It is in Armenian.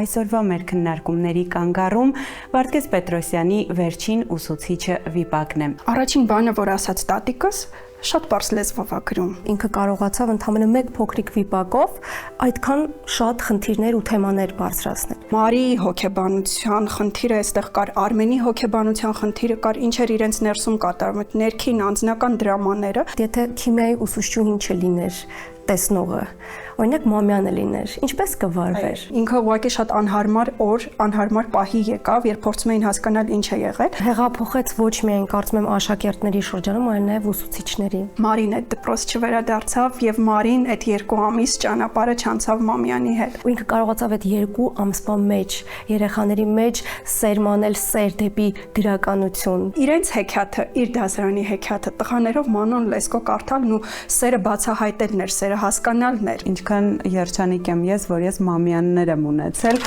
այսօրվա մեր քննարկումների կանգառում Վարդգես Պետրոսյանի վերջին ուսուցիչը Վիպակն է։ Առաջին բանը, որ ասաց տատիկս, շատ բարձ լեզվով է գրում։ Ինքը կարողացավ ընդամենը մեկ փոքրիկ վիպակով այդքան շատ խնդիրներ ու թեմաներ բարձրացնել։ Մարիի հոգեբանության խնդիրը այստեղ կար, Արմենի հոգեբանության խնդիրը կար, ինչ էր իրենց ներսում կատարում, այդ ներքին անձնական դրամաները։ Եթե քիմիայի ուսուցչուհին չլիներ տեսնողը, օրինակ Մամյանը լիներ, ինչպես կվարվեր։ Ինքը ուղղակի շատ անհարմար պահի եկավ, երբ փորձում էին հասկանալ ինչ է եղել։ Հեղափոխեց ոչ միայն կարծում եմ աշակերտների շրջանում, այլ նաև ուսուցիչների։ Մարին այդ դպրոց չվերադարձավ եւ Մարին այդ 2 ամիս ճանապարհը չանցավ Մամյանի հետ։ Ու ինքը կարողացավ այդ 2 ամսվա մեջ երեխաների մեջ սերմանել սեր դեպի գրականություն։ Իրենց հեքիաթը, իր դասարանի հեքիաթը տղաներով Մանոն Լեսկո կարդալն ու սերը բացահայտելն էր, սերը հասկանալն էր։ Ինչքան երջանիկ եմ ես, որ ես Մամյաններ եմ ունեցել։